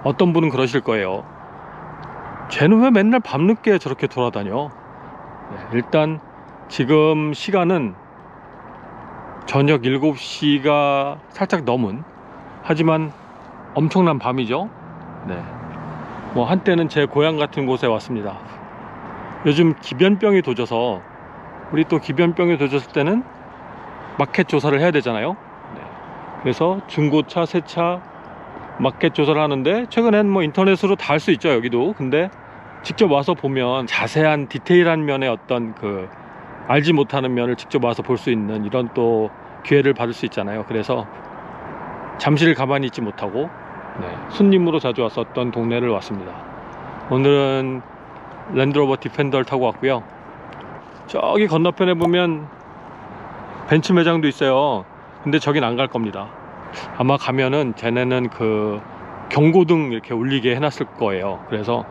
어떤 분은 그러실 거예요. 쟤는 왜 맨날 밤늦게 저렇게 돌아다녀? 일단 지금 시간은 저녁 7시가 살짝 넘은, 하지만 엄청난 밤이죠. 네. 뭐 한때는 제 고향 같은 곳에 왔습니다. 요즘 기변병이 도져서, 우리 또 기변병이 도졌을 때는 마켓 조사를 해야 되잖아요. 네. 그래서 중고차, 새차 마켓 조사를 하는데, 최근엔 뭐 인터넷으로 다 할 수 있죠, 여기도. 근데 직접 와서 보면 자세한 디테일한 면의 어떤 그 알지 못하는 면을 직접 와서 볼 수 있는 이런 또 기회를 받을 수 있잖아요. 그래서 잠시를 가만히 있지 못하고 손님으로 자주 왔었던 동네를 왔습니다. 오늘은 랜드로버 디펜더를 타고 왔고요. 저기 건너편에 보면 벤츠 매장도 있어요. 근데 저긴 안 갈 겁니다. 아마 가면은 쟤네는 그 경고등 이렇게 울리게 해놨을 거예요. 그래서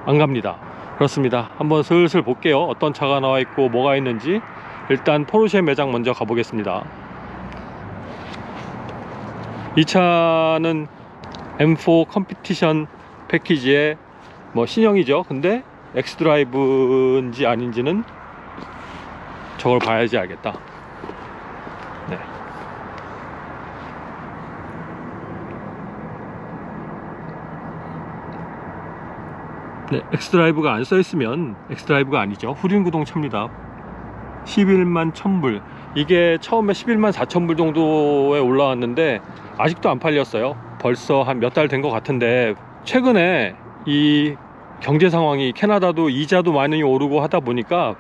안 갑니다. 그렇습니다. 한번 슬슬 볼게요. 어떤 차가 나와 있고 뭐가 있는지. 일단 포르쉐 매장 먼저 가보겠습니다. 이 차는 M4 컴피티션 패키지의 뭐 신형이죠. 근데 엑스드라이브인지 아닌지는 저걸 봐야지 알겠다. 네. 네, 엑스드라이브가 안 써있으면 엑스드라이브가 아니죠. 후륜구동 차입니다. 11만 1000불. 이게 처음에 11만 4000불 정도에 올라왔는데 아직도 안 팔렸어요. 벌써 한 몇 달 된 것 같은데, 최근에 이 경제 상황이, 캐나다도 이자도 많이 오르고 하다 보니까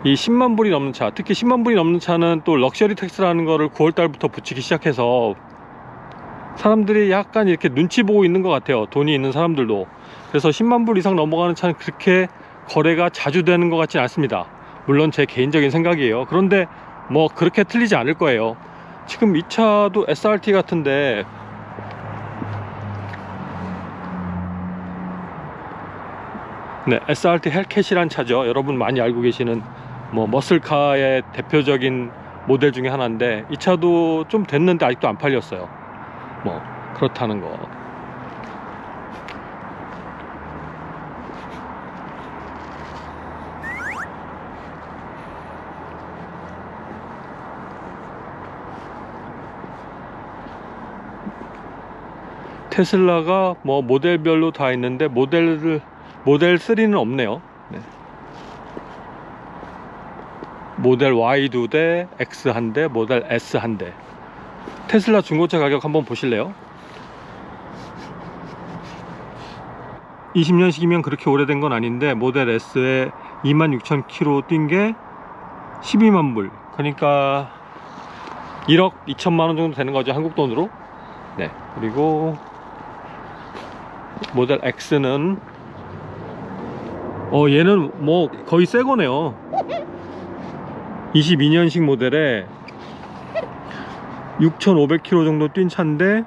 이 10만 불이 넘는 차, 특히 10만 불이 넘는 차는 또 럭셔리 텍스라는 거를 9월 달부터 붙이기 시작해서 사람들이 약간 이렇게 눈치 보고 있는 것 같아요. 돈이 있는 사람들도. 그래서 10만 불 이상 넘어가는 차는 그렇게 거래가 자주 되는 것 같지는 않습니다. 물론 제 개인적인 생각이에요. 그런데 뭐 그렇게 틀리지 않을 거예요. 지금 이 차도 SRT 같은데, 네, SRT 헬캣이란 차죠. 여러분 많이 알고 계시는 뭐 머슬카의 대표적인 모델 중에 하나인데, 이 차도 좀 됐는데 아직도 안 팔렸어요. 뭐 그렇다는 거. 테슬라가 뭐 모델별로 다 있는데 모델 3는 없네요. 네. 모델 Y 2대, X 1대, 모델 S 1대. 테슬라 중고차 가격 한번 보실래요? 20년식이면 그렇게 오래된 건 아닌데, 모델 S에 26,000km 뛴 게 12만 불. 그러니까 1억 2천만 원 정도 되는 거죠, 한국 돈으로. 네. 그리고 모델 X는 얘는 뭐 거의 새 거네요. 22년식 모델에 6,500km 정도 뛴 차인데,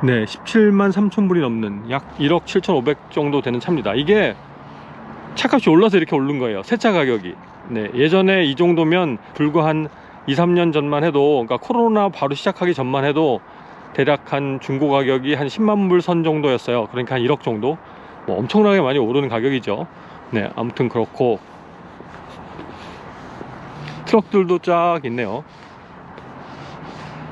네, 17만 3천 불이 넘는 약 1억 7,500 정도 되는 차입니다. 이게 차값이 올라서 이렇게 오른 거예요, 새차 가격이. 네, 예전에 이 정도면 불과 한 2, 3년 전만 해도, 그러니까 코로나 바로 시작하기 전만 해도 대략 한 중고 가격이 한 10만 불 선 정도였어요. 그러니까 한 1억 정도. 뭐 엄청나게 많이 오르는 가격이죠. 네, 아무튼 그렇고, 트럭들도 쫙 있네요.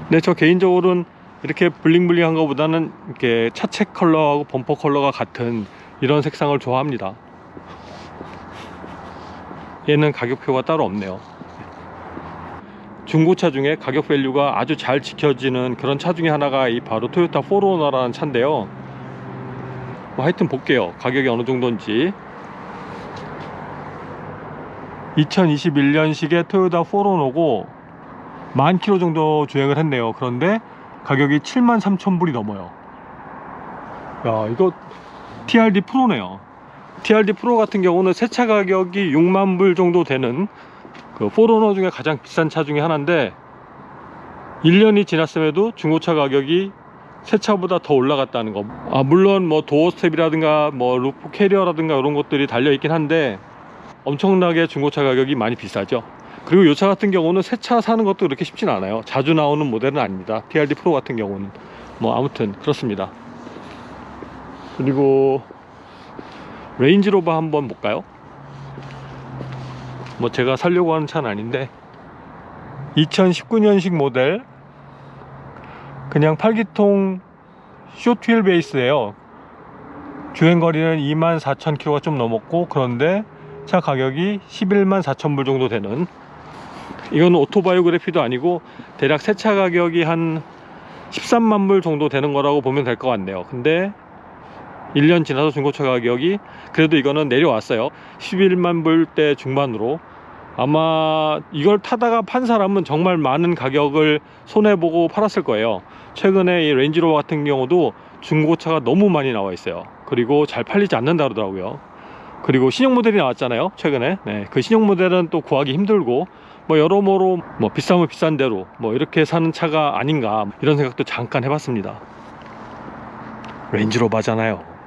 네, 저 개인적으로는 이렇게 블링블링한 것보다는 이렇게 차체 컬러하고 범퍼 컬러가 같은 이런 색상을 좋아합니다. 얘는 가격표가 따로 없네요. 중고차 중에 가격 밸류가 아주 잘 지켜지는 그런 차 중에 하나가 이 바로 토요타 4runner라는 차인데요. 뭐 하여튼 볼게요, 가격이 어느 정도인지. 2021년식의 토요타 4runner고 10,000km 정도 주행을 했네요. 그런데 가격이 73,000불이 넘어요. 야, 이거 TRD 프로네요. TRD 프로 같은 경우는 새차 가격이 6만 불 정도 되는 그 4runner 중에 가장 비싼 차 중에 하나인데, 1년이 지났음에도 중고차 가격이 새차보다 더 올라갔다는 거. 물론 뭐 도어 스텝이라든가 뭐 루프 캐리어라든가 이런 것들이 달려 있긴 한데 엄청나게 중고차 가격이 많이 비싸죠. 그리고 이 차 같은 경우는 새 차 사는 것도 그렇게 쉽진 않아요. 자주 나오는 모델은 아닙니다. TRD 프로 같은 경우는. 뭐 아무튼 그렇습니다. 그리고 레인지로버 한번 볼까요? 뭐 제가 살려고 하는 차는 아닌데 2019년식 모델, 그냥 8기통 숏휠 베이스예요. 주행거리는 24,000km가 좀 넘었고, 그런데 차 가격이 11만 4천 불 정도 되는, 이건 오토바이오그래피도 아니고 대략 새 차 가격이 한 13만 불 정도 되는 거라고 보면 될 것 같네요. 근데 1년 지나서 중고차 가격이 그래도 이거는 내려왔어요. 11만 불대 중반으로. 아마 이걸 타다가 판 사람은 정말 많은 가격을 손해보고 팔았을 거예요. 최근에 이 레인지로버 같은 경우도 중고차가 너무 많이 나와 있어요. 그리고 잘 팔리지 않는다 그러더라고요. 그리고 신형 모델이 나왔잖아요, 최근에. 네, 그 신형 모델은 또 구하기 힘들고, 뭐 여러모로 뭐 비싸면 비싼 대로 뭐 이렇게 사는 차가 아닌가, 이런 생각도 잠깐 해봤습니다. 레인지로버잖아요.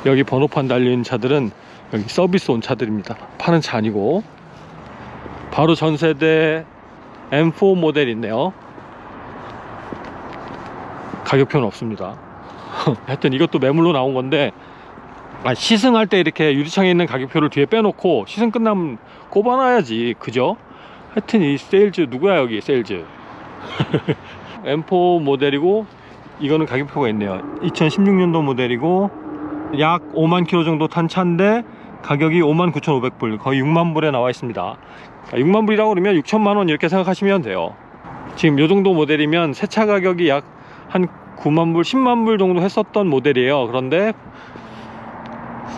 여기 번호판 달린 차들은 여기 서비스 온 차들입니다. 파는 차 아니고. 바로 전세대 M4 모델이 있네요. 가격표는 없습니다. 하여튼 이것도 매물로 나온 건데, 시승할 때 이렇게 유리창에 있는 가격표를 뒤에 빼놓고 시승 끝나면 꼽아놔야지, 그죠? 하여튼 이 세일즈 누구야, 여기 세일즈. M4 모델이고, 이거는 가격표가 있네요. 2016년도 모델이고 약 5만 킬로 정도 탄 차인데 가격이 59,500불, 거의 6만 불에 나와 있습니다. 6만 불이라고 그러면 6천만 원 이렇게 생각하시면 돼요. 지금 요 정도 모델이면 새 차 가격이 약 한 9만 불, 10만 불 정도 했었던 모델이에요. 그런데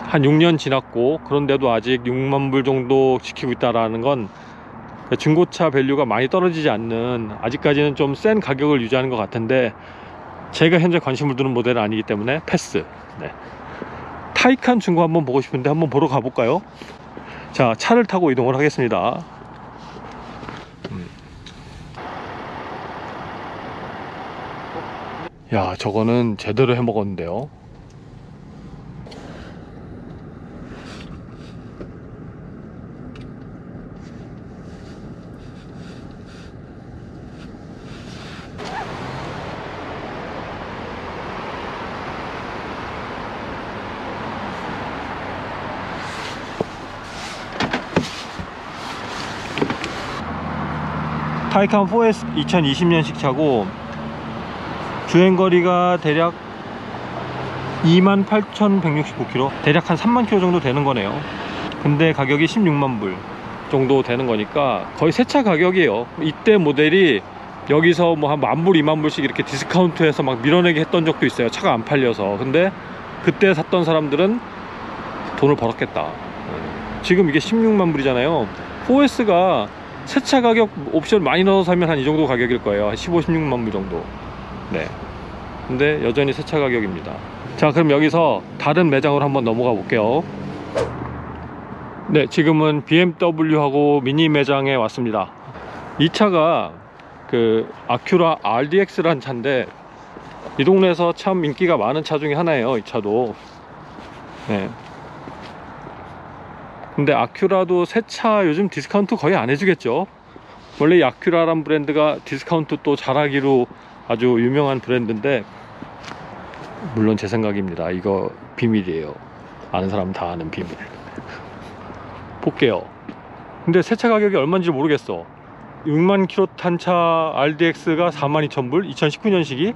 한 6년 지났고 그런데도 아직 6만 불 정도 지키고 있다라는 건 중고차 밸류가 많이 떨어지지 않는, 아직까지는 좀 센 가격을 유지하는 것 같은데, 제가 현재 관심을 두는 모델은 아니기 때문에 패스. 네. 타이칸 중고 한번 보고 싶은데 한번 보러 가볼까요? 자, 차를 타고 이동을 하겠습니다. 야, 저거는 제대로 해 먹었는데요. 타이칸 4S 2020년식 차고 주행거리가 대략 28,169km, 대략 한 3만 km 정도 되는 거네요. 근데 가격이 16만 불 정도 되는 거니까 거의 새 차 가격이에요. 이때 모델이 여기서 뭐 한 10,000불, 20,000불씩 이렇게 디스카운트해서 막 밀어내게 했던 적도 있어요, 차가 안 팔려서. 근데 그때 샀던 사람들은 돈을 벌었겠다. 지금 이게 16만 불이잖아요 4S가 새 차 가격 옵션 많이 넣어서 사면 한 이 정도 가격일 거예요. 한 15, 16만 불 정도. 네. 근데 여전히 새 차 가격입니다. 자, 그럼 여기서 다른 매장으로 한번 넘어가 볼게요. 네, 지금은 BMW하고 미니 매장에 왔습니다. 이 차가 그 아큐라 RDX라는 차인데, 이 동네에서 참 인기가 많은 차 중에 하나예요, 이 차도. 네. 근데 아큐라도 새 차 요즘 디스카운트 거의 안 해주겠죠. 원래 이 아큐라란 브랜드가 디스카운트 또 잘하기로 아주 유명한 브랜드인데, 물론 제 생각입니다. 이거 비밀이에요. 아는 사람 다 아는 비밀. 볼게요. 근데 새 차 가격이 얼마인지 모르겠어. 6만 킬로 탄 차 RDX가 42,000불, 2019년식이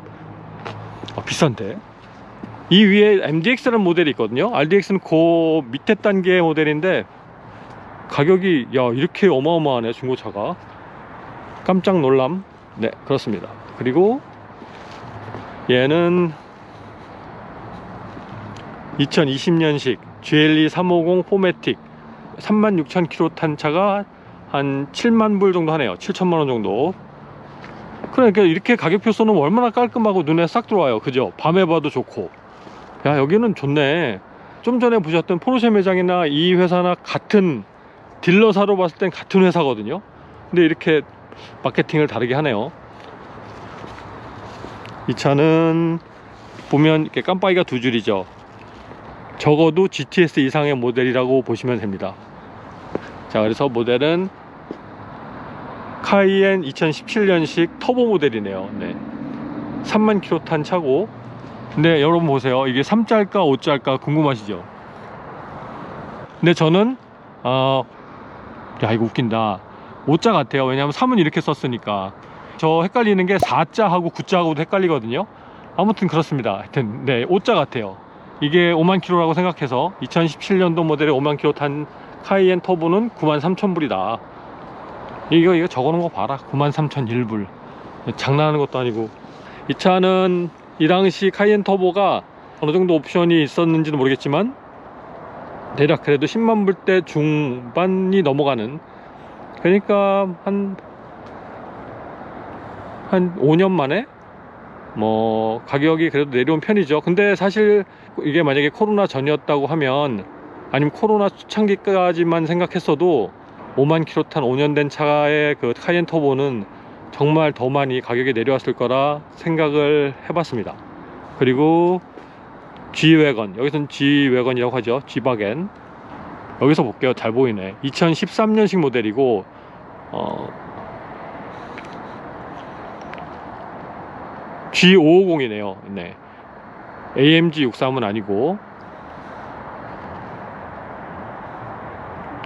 비싼데. 이 위에 MDX라는 모델이 있거든요. RDX는 그 밑에 단계의 모델인데 가격이, 야, 이렇게 어마어마하네, 중고차가. 깜짝 놀람. 네, 그렇습니다. 그리고 얘는 2020년식 GLE 350 4매틱 36,000km 탄 차가 한 7만 불 정도 하네요. 7천만 원 정도. 그러니까 이렇게 가격표 써놓으면 얼마나 깔끔하고 눈에 싹 들어와요, 그죠? 밤에 봐도 좋고. 야, 여기는 좋네. 좀 전에 보셨던 포르쉐 매장이나 이 회사나 같은 딜러사로 봤을 땐 같은 회사거든요. 근데 이렇게 마케팅을 다르게 하네요. 이 차는 보면 이렇게 깜빡이가 두 줄이죠. 적어도 GTS 이상의 모델이라고 보시면 됩니다. 자, 그래서 모델은 카이엔 2017년식 터보 모델이네요. 네. 3만 킬로 탄 차고, 근데 여러분 보세요. 이게 3자일까 5자일까 궁금하시죠? 근데 저는 야 이거 웃긴다, 5자 같아요. 왜냐면 3은 이렇게 썼으니까. 저 헷갈리는 게 4자하고 9자하고도 헷갈리거든요. 아무튼 그렇습니다. 하여튼 네, 5자 같아요. 이게 5만 킬로라고 생각해서 2017년도 모델의 5만 킬로 탄 카이엔 터보는 93,000불이다. 이거 적어놓은 거 봐라. 93,001불. 장난하는 것도 아니고. 이 차는 이 당시 카이엔 터보가 어느 정도 옵션이 있었는지는 모르겠지만 대략 그래도 10만 불대 중반이 넘어가는, 그러니까 한 5년 만에 뭐 가격이 그래도 내려온 편이죠. 근데 사실 이게 만약에 코로나 전이었다고 하면, 아니면 코로나 초창기까지만 생각했어도 5만 킬로 탄 5년 된 차의 그 카이엔 터보는 정말 더 많이 가격이 내려왔을 거라 생각을 해봤습니다. 그리고 G웨건, 여기서는 G웨건이라고 하죠. G바겐. 여기서 볼게요. 잘 보이네. 2013년식 모델이고 G550이네요. 네. AMG 63은 아니고,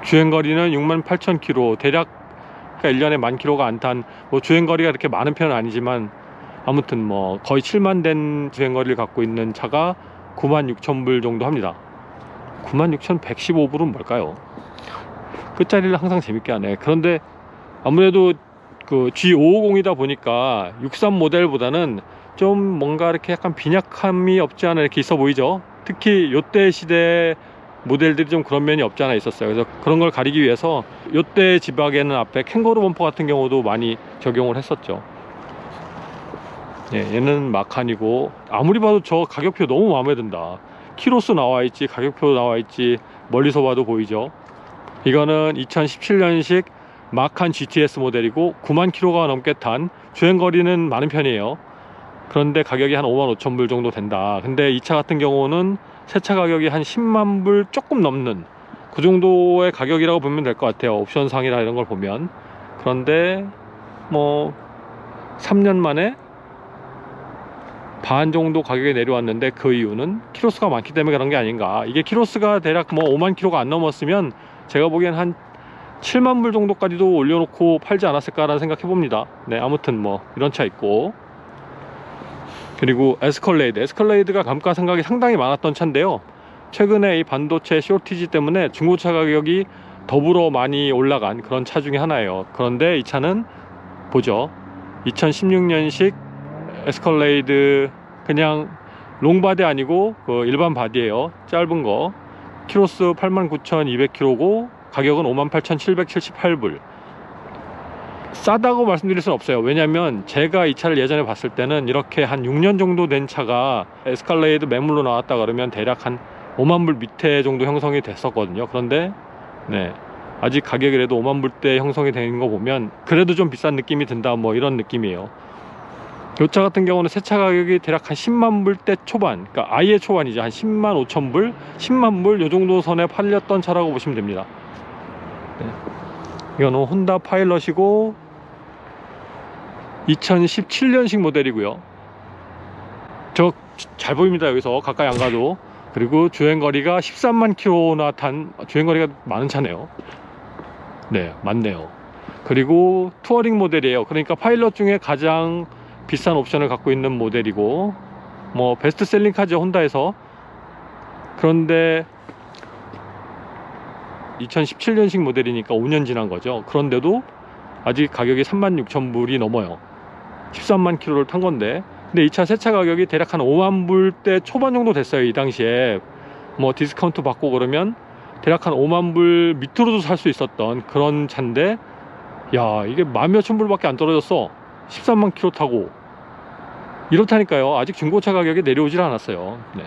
주행거리는 68,000km, 대략 그러니까 1년에 10,000km가 안 탄, 뭐 주행거리가 그렇게 많은 편은 아니지만 아무튼 뭐 거의 7만 된 주행거리를 갖고 있는 차가 96,000불 정도 합니다. 96,115불은 뭘까요? 끝자리를 항상 재밌게 하네. 그런데 아무래도 그 G550이다 보니까 63 모델보다는 좀 뭔가 이렇게 약간 빈약함이 없지 않아 이렇게 있어 보이죠. 특히 요때 시대 모델들이 좀 그런 면이 없지 않아 있었어요. 그래서 그런 걸 가리기 위해서 요때 지박에는 앞에 캥거루 범퍼 같은 경우도 많이 적용을 했었죠. 예, 얘는 마칸이고, 아무리 봐도 저 가격표 너무 마음에 든다. 키로수 나와 있지, 가격표 나와 있지, 멀리서 봐도 보이죠. 이거는 2017년식 마칸 GTS 모델이고 9만 킬로가 넘게 탄, 주행거리는 많은 편이에요. 그런데 가격이 한 55,000불 정도 된다. 근데 이 차 같은 경우는 새차 가격이 한 10만 불 조금 넘는 그 정도의 가격이라고 보면 될 것 같아요. 옵션상이라 이런 걸 보면. 그런데 뭐 3년 만에 반 정도 가격이 내려왔는데, 그 이유는 키로수가 많기 때문에 그런 게 아닌가. 이게 키로수가 대략 뭐 5만 킬로가 안 넘었으면 제가 보기엔 한 7만 불 정도까지도 올려놓고 팔지 않았을까라는 생각 해봅니다. 네, 아무튼 뭐 이런 차 있고, 그리고 에스컬레이드가 감가상각이 상당히 많았던 차인데요. 최근에 이 반도체 쇼티지 때문에 중고차 가격이 더불어 많이 올라간 그런 차 중에 하나예요. 그런데 이 차는 보죠. 2016년식 에스컬레이드, 그냥 롱바디 아니고 그 일반 바디예요. 짧은 거. 키로수 89,200km고 가격은 58,778불. 싸다고 말씀드릴 수는 없어요. 왜냐면 제가 이 차를 예전에 봤을 때는 이렇게 한 6년 정도 된 차가 에스컬레이드 매물로 나왔다 그러면 대략 한 5만 불 밑에 정도 형성이 됐었거든요. 그런데 네, 아직 가격이 그래도 5만 불대 형성이 되는 거 보면 그래도 좀 비싼 느낌이 든다, 뭐 이런 느낌이에요. 이 차 같은 경우는 새 차 가격이 대략 한 10만 불대 초반, 그러니까 아예 초반이죠. 한 10만 5천 불, 10만 불 요 정도 선에 팔렸던 차라고 보시면 됩니다. 네. 이거는 혼다 파일럿이고 2017년식 모델이고요. 저 잘 보입니다. 여기서 가까이 안 가도. 그리고 주행거리가 13만 킬로나 탄, 주행거리가 많은 차네요. 네, 맞네요. 그리고 투어링 모델이에요. 그러니까 파일럿 중에 가장 비싼 옵션을 갖고 있는 모델이고, 뭐 베스트셀링 카죠, 혼다에서. 그런데 2017년식 모델이니까 5년 지난 거죠. 그런데도 아직 가격이 36,000불이 넘어요. 13만 킬로를 탄 건데. 근데 이 차 새차 가격이 대략 한 5만 불대 초반 정도 됐어요. 이 당시에 뭐 디스카운트 받고 그러면 대략 한 5만 불 밑으로도 살 수 있었던 그런 차인데, 야 이게 만 몇천 불밖에 안 떨어졌어. 13만 킬로 타고. 이렇다니까요. 아직 중고차 가격이 내려오질 않았어요. 네.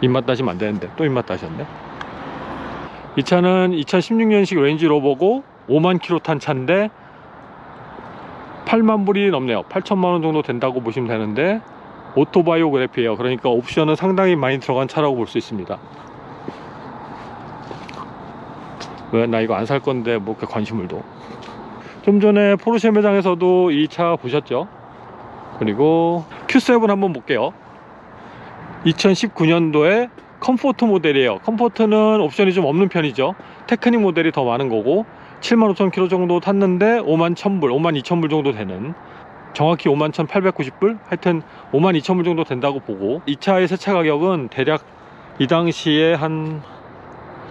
입맛 다시면 안 되는데 또 입맛 다셨네. 이 차는 2016년식 렌지로버고 5만 킬로 탄 차인데 8만 불이 넘네요. 8천만 원 정도 된다고 보시면 되는데, 오토바이오그래피예요. 그러니까 옵션은 상당히 많이 들어간 차라고 볼 수 있습니다. 왜 나 이거 안 살 건데 뭐 이렇게 관심을 둬. 좀 전에 포르쉐 매장에서도 이 차 보셨죠? 그리고 Q7 한번 볼게요. 2019년도에 컴포트 모델이에요. 컴포트는 옵션이 좀 없는 편이죠. 테크닉 모델이 더 많은 거고 75,000km 정도 탔는데 51,000불, 52,000불 정도 되는, 정확히 51,890불? 하여튼 52,000불 정도 된다고 보고, 이 차의 세차 가격은 대략 이 당시에 한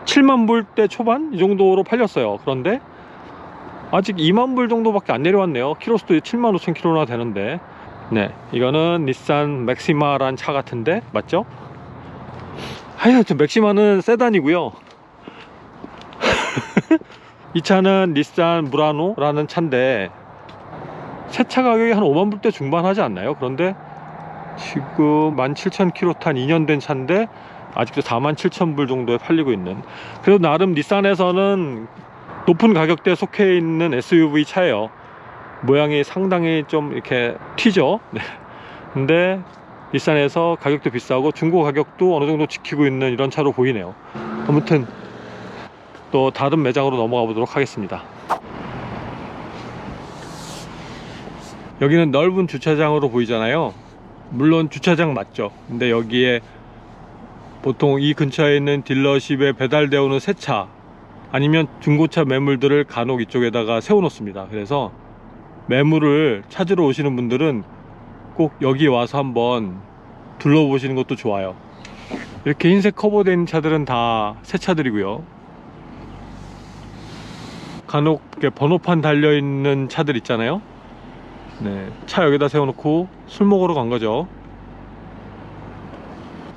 7만불대 초반? 이 정도로 팔렸어요. 그런데 아직 2만불 정도밖에 안 내려왔네요. 키로수도 75,000km나 되는데. 네, 이거는 닛산 맥시마란 차 같은데 맞죠? 하여튼 맥시마는 세단이고요. 이 차는 닛산 무라노라는 차인데 세차 가격이 한 5만불대 중반 하지 않나요? 그런데 지금 17,000km 탄 2년 된 차인데 아직도 47,000불 정도에 팔리고 있는, 그래도 나름 닛산에서는 높은 가격대에 속해 있는 SUV 차예요. 모양이 상당히 좀 이렇게 튀죠. 네. 근데 닛산에서 가격도 비싸고 중고 가격도 어느 정도 지키고 있는 이런 차로 보이네요. 아무튼 또 다른 매장으로 넘어가 보도록 하겠습니다. 여기는 넓은 주차장으로 보이잖아요. 물론 주차장 맞죠. 근데 여기에 보통 이 근처에 있는 딜러십에 배달되어 오는 새 차 아니면 중고차 매물들을 간혹 이쪽에다가 세워 놓습니다. 그래서 매물을 찾으러 오시는 분들은 꼭 여기 와서 한번 둘러보시는 것도 좋아요. 이렇게 흰색 커버된 차들은 다 새 차들이고요. 간혹 이렇게 번호판 달려있는 차들 있잖아요. 네, 차 여기다 세워놓고 술 먹으러 간 거죠.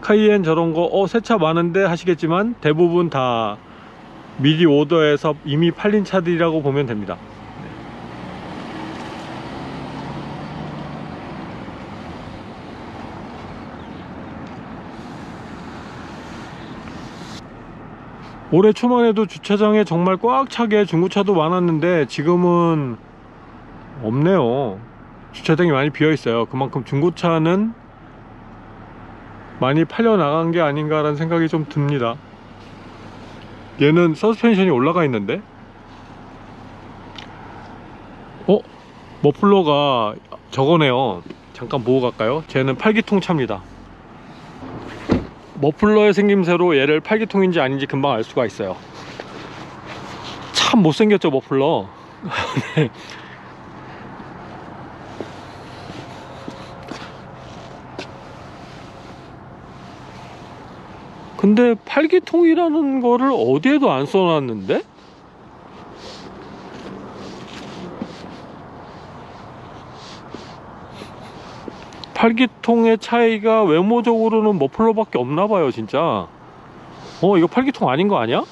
카이엔 저런 거 새 차 많은데 하시겠지만 대부분 다 미리 오더해서 이미 팔린 차들이라고 보면 됩니다. 올해 초만 해도 주차장에 정말 꽉 차게 중고차도 많았는데 지금은 없네요. 주차장이 많이 비어 있어요. 그만큼 중고차는 많이 팔려 나간 게 아닌가 라는 생각이 좀 듭니다. 얘는 서스펜션이 올라가 있는데 머플러가 저거네요. 잠깐 보고 갈까요? 쟤는 8기통 차입니다. 머플러의 생김새로 얘를 8기통인지 아닌지 금방 알 수가 있어요. 참 못생겼죠 머플러. 네. 근데 8기통이라는 거를 어디에도 안 써놨는데? 팔기통의 차이가 외모적으로는 머플러밖에 없나봐요 진짜. 이거 8기통 아닌 거 아니야?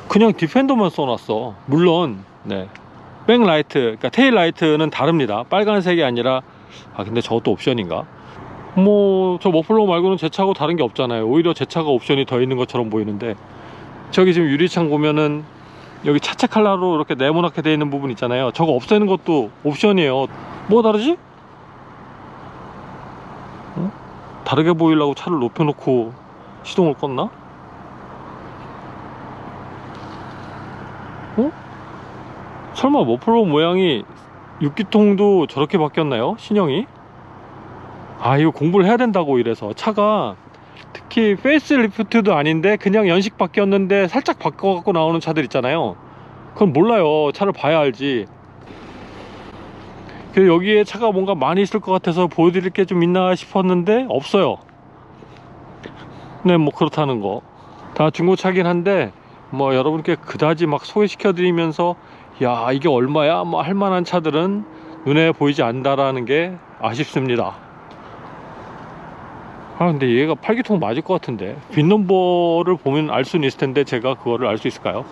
그냥 디펜더만 써놨어. 물론 네, 백라이트, 그러니까 테일라이트는 다릅니다. 빨간색이 아니라, 근데 저것도 옵션인가? 뭐 저 머플러 말고는 제 차하고 다른 게 없잖아요. 오히려 제 차가 옵션이 더 있는 것처럼 보이는데, 저기 지금 유리창 보면은 여기 차체 컬러로 이렇게 네모나게 되어 있는 부분 있잖아요. 저거 없애는 것도 옵션이에요. 뭐가 다르지? 다르게 보이려고 차를 높여놓고 시동을 껐나? 설마 머플러 모양이 6기통도 저렇게 바뀌었나요? 신형이? 이거 공부를 해야 된다고. 이래서 차가 특히 페이스리프트도 아닌데 그냥 연식 바뀌었는데 살짝 바꿔갖고 나오는 차들 있잖아요. 그건 몰라요. 차를 봐야 알지. 그래서 여기에 차가 뭔가 많이 있을 것 같아서 보여드릴 게 좀 있나 싶었는데 없어요. 네, 뭐 그렇다는 거. 다 중고차긴 한데 뭐 여러분께 그다지 막 소개시켜 드리면서 야 이게 얼마야 뭐 할만한 차들은 눈에 보이지 않는다라는 게 아쉽습니다. 근데 얘가 8기통 맞을 것 같은데 빈넘버를 보면 알 수는 있을 텐데 제가 그거를 알 수 있을까요?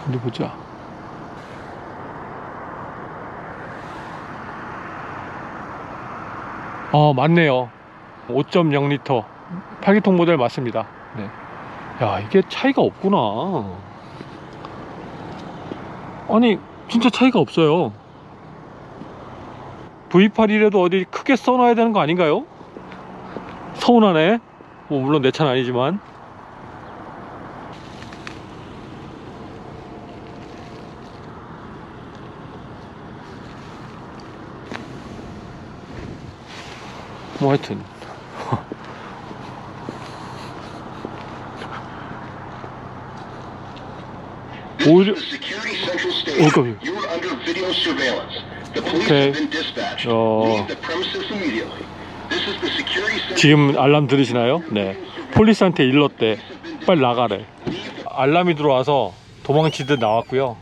어디 보자. 맞네요. 5.0L 8기통 모델 맞습니다. 네. 야 이게 차이가 없구나. 아니 진짜 차이가 없어요. V8이라도 어디 크게 써놔야 되는 거 아닌가요? 서운하네. 뭐 물론 내 차는 아니지만. 뭐 하여튼 오히려 오케이. 지금 알람 들으시나요? 네. 폴리스한테 일렀대. 빨리 나가래. 알람이 들어와서 도망치듯 나왔고요.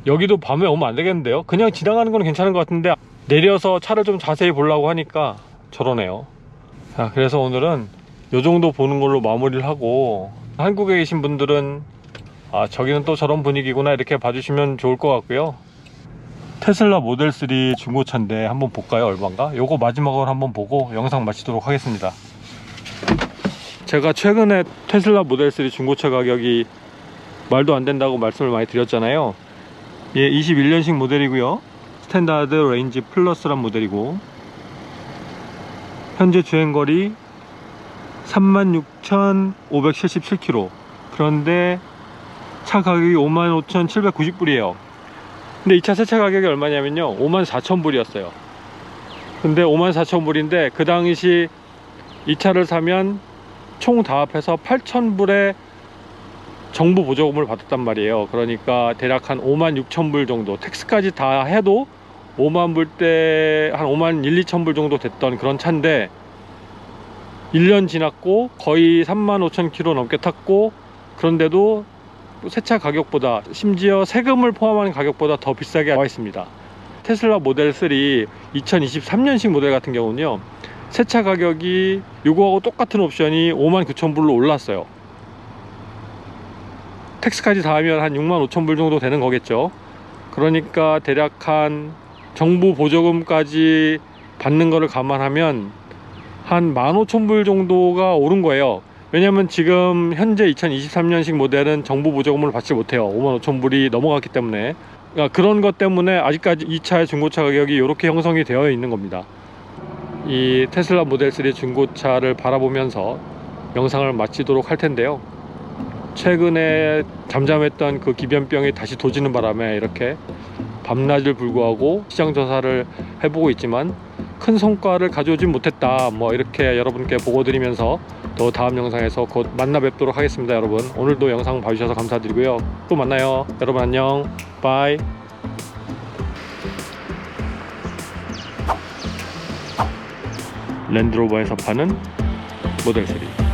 여기도 밤에 오면 안 되겠는데요? 그냥 지나가는 건 괜찮은 것 같은데 내려서 차를 좀 자세히 보려고 하니까 저러네요. 자, 그래서 오늘은 요 정도 보는 걸로 마무리를 하고, 한국에 계신 분들은 저기는 또 저런 분위기구나 이렇게 봐주시면 좋을 것 같고요. 테슬라 모델 3 중고차인데 한번 볼까요? 얼마인가? 요거 마지막으로 한번 보고 영상 마치도록 하겠습니다. 제가 최근에 테슬라 모델 3 중고차 가격이 말도 안 된다고 말씀을 많이 드렸잖아요. 예, 21년식 모델이고요. 스탠다드 레인지 플러스란 모델이고, 현재 주행거리 36,577km. 그런데 차 가격이 55,790불이에요 근데 이 차 세차 가격이 얼마냐면요, 54,000불이었어요 근데 54,000불인데 그 당시 이 차를 사면 총 다 합해서 8,000불의 정부 보조금을 받았단 말이에요. 그러니까 대략 한 56,000불 정도, 텍스까지 다 해도 5만 불대 한 5만 1, 2,000불 정도 됐던 그런 차인데 1년 지났고 거의 35,000km 넘게 탔고, 그런데도 세차 가격보다, 심지어 세금을 포함한 가격보다 더 비싸게 나와 있습니다. 테슬라 모델 3 2023년식 모델 같은 경우는요, 세차 가격이 요거하고 똑같은 옵션이 59,000불로 올랐어요. 텍스까지 다 하면 한 65,000불 정도 되는 거겠죠. 그러니까 대략 한 정부 보조금까지 받는 거를 감안하면 한 15,000불 정도가 오른 거예요. 왜냐면 지금 현재 2023년식 모델은 정부 보조금을 받지 못해요. 55,000불이 넘어갔기 때문에. 그러니까 그런 것 때문에 아직까지 이 차의 중고차 가격이 이렇게 형성이 되어 있는 겁니다. 이 테슬라 모델 3 중고차를 바라보면서 영상을 마치도록 할 텐데요, 최근에 잠잠했던 그 기변병이 다시 도지는 바람에 이렇게 밤낮을 불구하고 시장 조사를 해보고 있지만 큰 성과를 가져오진 못했다, 뭐 이렇게 여러분께 보고 드리면서 또 다음 영상에서 곧 만나 뵙도록 하겠습니다. 여러분, 오늘도 영상 봐주셔서 감사드리고요. 또 만나요. 여러분 안녕. 바이. 랜드로버에서 파는 모델 3.